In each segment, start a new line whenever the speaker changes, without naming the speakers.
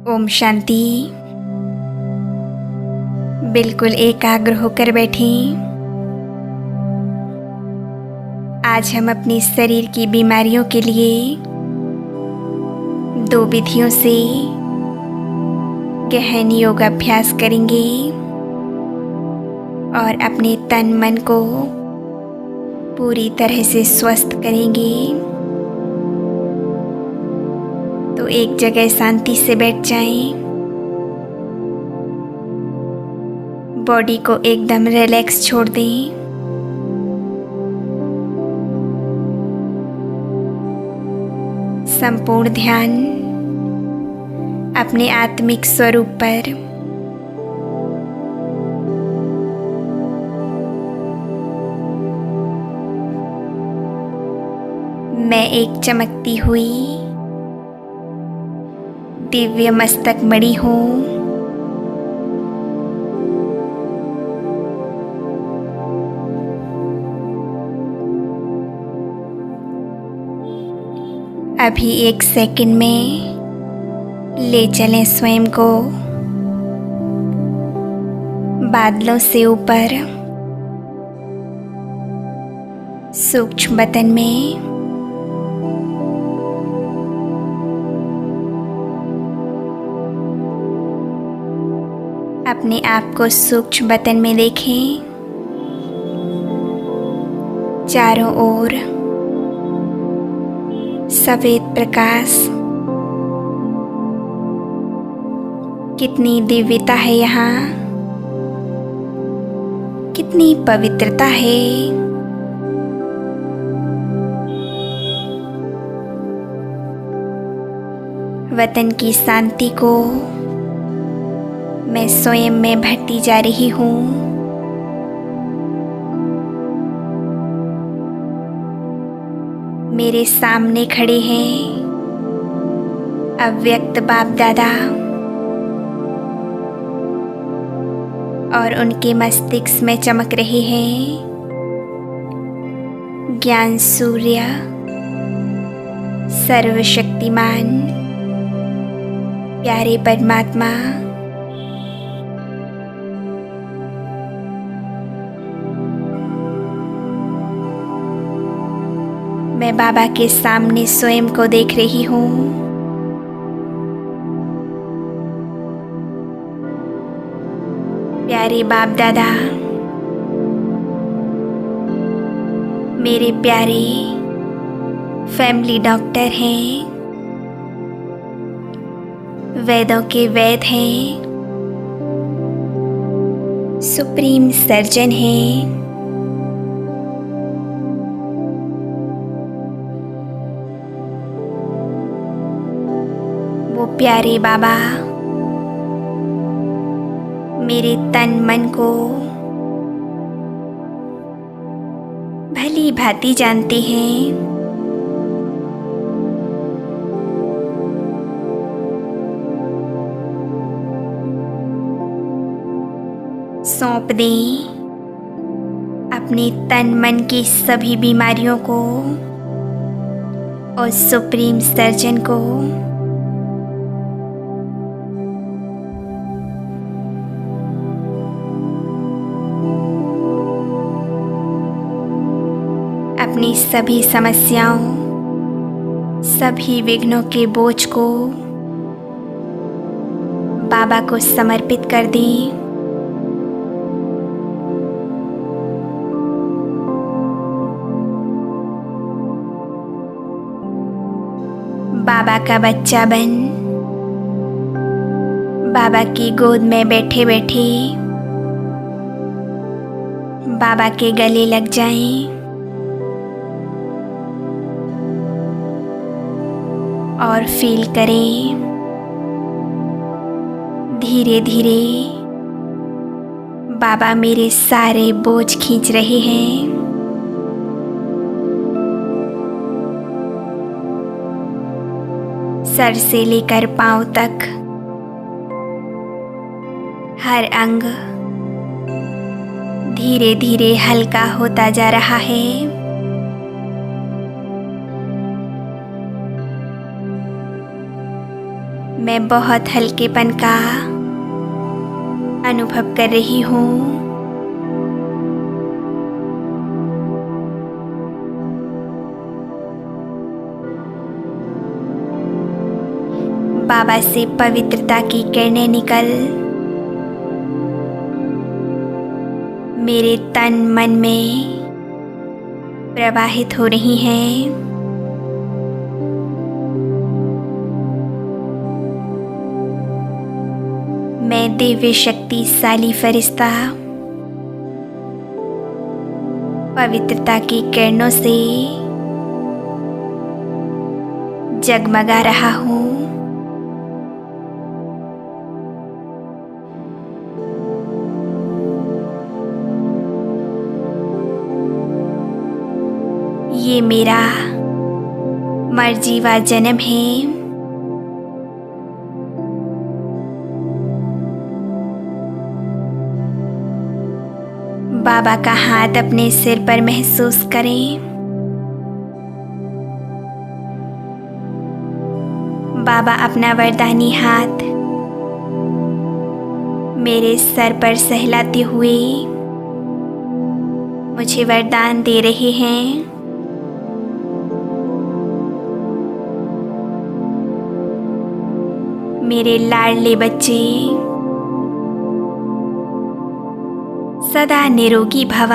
ओम शांति। बिल्कुल एकाग्र होकर बैठें। आज हम अपने शरीर की बीमारियों के लिए 2 विधियों से गहन योग अभ्यास करेंगे और अपने तन मन को पूरी तरह से स्वस्थ करेंगे। तो एक जगह शांति से बैठ जाएं। बॉडी को एकदम रिलैक्स छोड़ दें। संपूर्ण ध्यान अपने आत्मिक स्वरूप पर। मैं एक चमकती हुई दिव्य मस्तक मणि हूँ। अभी 1 सेकंड में ले चलें स्वयं को बादलों से ऊपर सूक्ष्म वतन में। अपने आप को सूक्ष्म वतन में देखें। चारों ओर सफेद प्रकाश। कितनी दिव्यता है यहाँ, कितनी पवित्रता है। वतन की शांति को मैं स्वयं में भरती जा रही हूँ। मेरे सामने खड़े हैं अव्यक्त बाप दादा और उनके मस्तिष्क में चमक रहे हैं ज्ञान सूर्य सर्वशक्तिमान प्यारे परमात्मा। मैं बाबा के सामने स्वयं को देख रही हूँ। प्यारे बाप दादा, मेरे प्यारे फैमिली डॉक्टर हैं, वेदों के वेद हैं, सुप्रीम सर्जन हैं। वो प्यारे बाबा मेरे तन मन को भली भांति जानते हैं। सौंप दें अपने तन मन की सभी बीमारियों को और सुप्रीम सर्जन को। अपनी सभी समस्याओं, सभी विघ्नों के बोझ को बाबा को समर्पित कर दें। बाबा का बच्चा बन बाबा की गोद में बैठे बैठे बाबा के गले लग जाएं और फील करें धीरे धीरे बाबा मेरे सारे बोझ खींच रहे हैं। सर से लेकर पांव तक हर अंग धीरे धीरे हल्का होता जा रहा है। मैं बहुत हल्केपन का अनुभव कर रही हूँ। बाबा से पवित्रता की किरणें निकल मेरे तन मन में प्रवाहित हो रही हैं। मैं दिव्य शक्तिशाली फरिश्ता पवित्रता की किरणों से जगमगा रहा हूँ। ये मेरा मर्जीवा जन्म है। बाबा का हाथ अपने सिर पर महसूस करें। बाबा अपना वरदानी हाथ मेरे सर पर सहलाते हुए मुझे वरदान दे रहे हैं। मेरे लाडले बच्चे सदा निरोगी भव,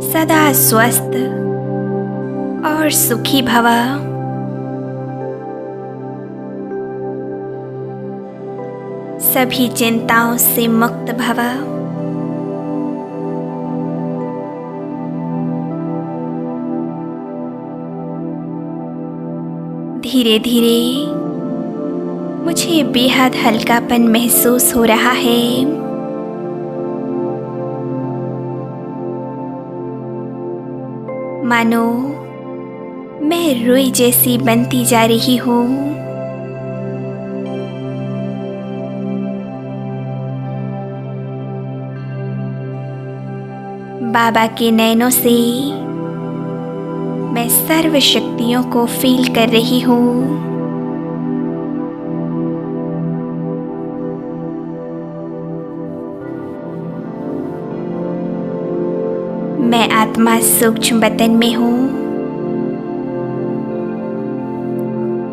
सदा स्वस्थ और सुखी भव। सभी चिंताओं से मुक्त भव। धीरे धीरे मुझे बेहद हल्कापन महसूस हो रहा है। मानो मैं रुई जैसी बनती जा रही हूँ। बाबा के नैनों से मैं सर्व शक्तियों को फील कर रही हूँ। मैं आत्मा सूक्ष्म बतन में हूँ।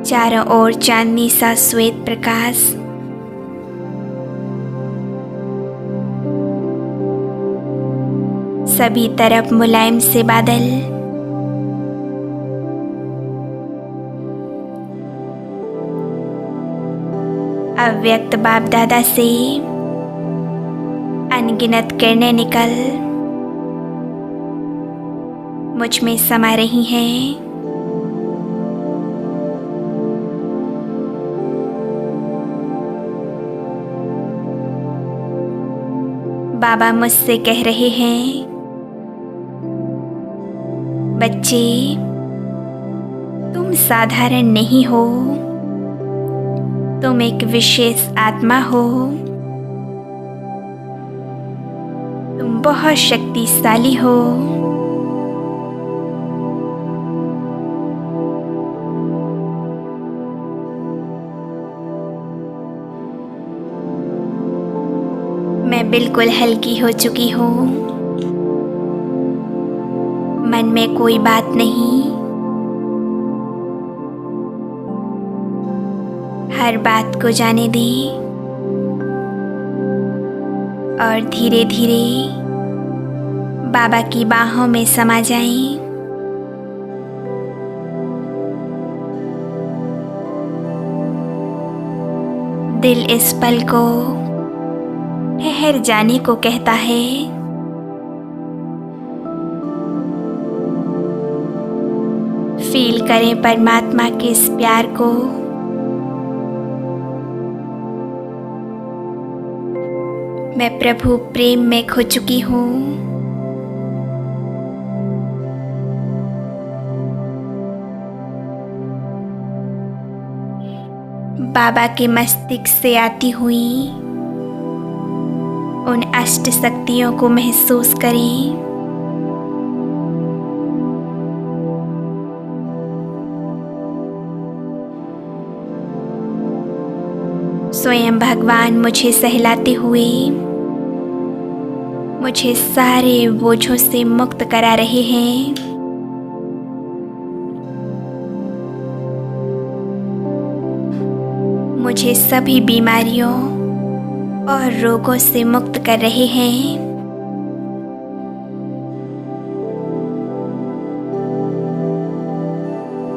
चारों ओर चांदनी सा श्वेत प्रकाश सभी तरफ मुलायम से बादल। अव्यक्त बाप दादा से अनगिनत किरणें निकल मुझ में समा रही हैं। बाबा मुझसे कह रहे हैं, बच्चे तुम साधारण नहीं हो, तुम एक विशेष आत्मा हो। तुम बहुत शक्तिशाली हो। मैं बिल्कुल हल्की हो चुकी हूँ। मन में कोई बात नहीं। हर बात को जाने दें और धीरे धीरे बाबा की बाहों में समा जाएं। दिल इस पल को ठहर जाने को कहता है। फील करें परमात्मा के इस प्यार को। मैं प्रभु प्रेम में खो चुकी हूँ। बाबा के मस्तिष्क से आती हुई उन अष्ट शक्तियों को महसूस करें। स्वयं भगवान मुझे सहलाते हुए मुझे सारे बोझों से मुक्त करा रहे हैं। मुझे सभी बीमारियों और रोगों से मुक्त कर रहे हैं।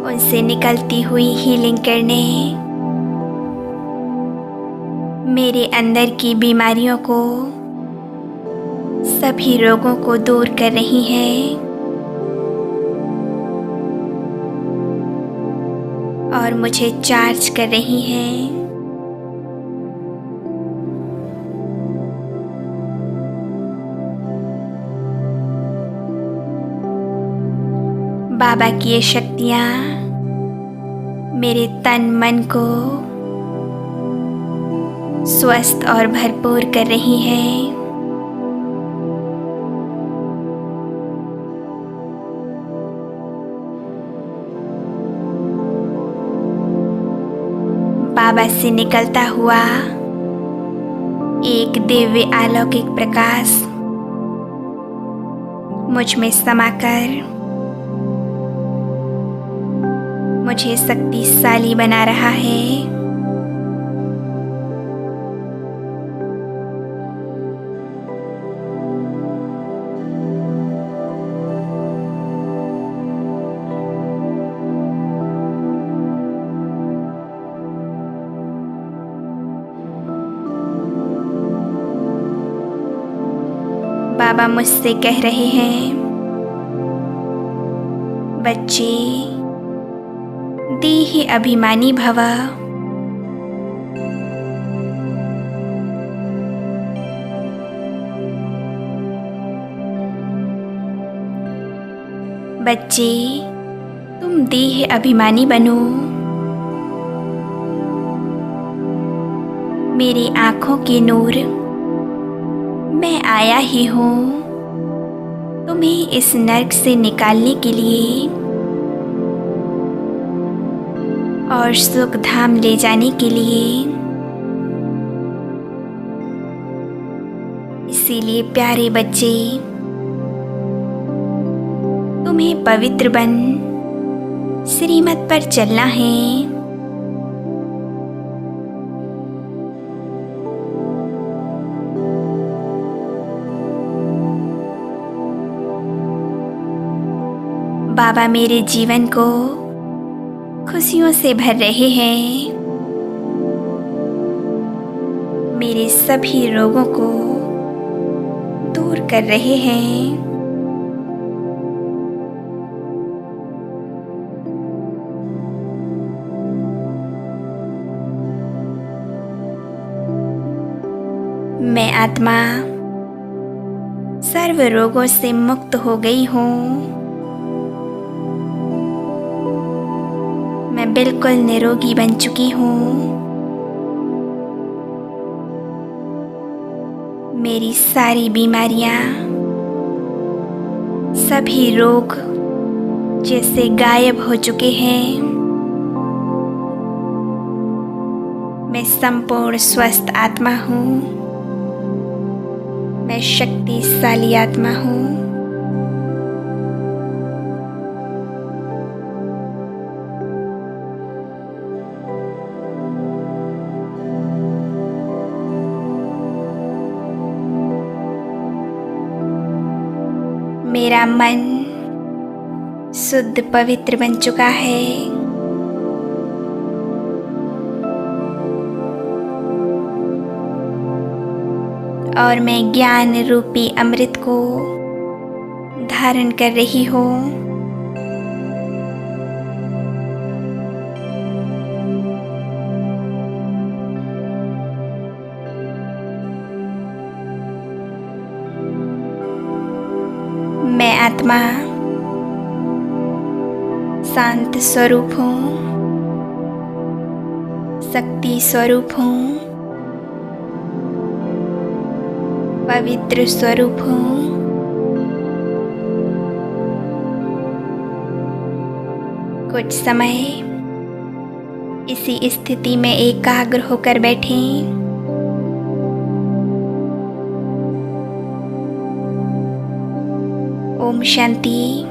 उनसे निकलती हुई हीलिंग करने मेरे अंदर की बीमारियों को, सभी रोगों को दूर कर रही है और मुझे चार्ज कर रही है। बाबा की ये शक्तियाँ मेरे तन मन को स्वस्थ और भरपूर कर रही हैं। बाबा से निकलता हुआ एक दिव्य अलौकिक प्रकाश मुझ में समाकर मुझे शक्तिशाली बना रहा है। बाबा मुझसे कह रहे हैं, बच्चे देहि अभिमानी भव। बच्चे तुम देह अभिमानी बनो। मेरी आँखों के नूर, मैं आया ही हूँ तुम्हें इस नर्क से निकालने के लिए और सुख धाम ले जाने के लिए। इसीलिए प्यारे बच्चे, तुम्हें पवित्र बन श्रीमत पर चलना है। बाबा मेरे जीवन को खुशियों से भर रहे हैं। मेरे सभी रोगों को दूर कर रहे हैं। मैं आत्मा सर्व रोगों से मुक्त हो गई हूँ। मैं बिल्कुल निरोगी बन चुकी हूँ। मेरी सारी बीमारियाँ, सभी रोग जैसे गायब हो चुके हैं। मैं संपूर्ण स्वस्थ आत्मा हूँ। मैं शक्तिशाली आत्मा हूँ। मेरा मन शुद्ध पवित्र बन चुका है। और मैं ज्ञान रूपी अमृत को धारण कर रही हूँ। मैं आत्मा शांत स्वरूप हूँ, शक्ति स्वरूप हूँ, पवित्र स्वरूप हूँ। कुछ समय इसी स्थिति में एकाग्र होकर बैठें। ओम शांति।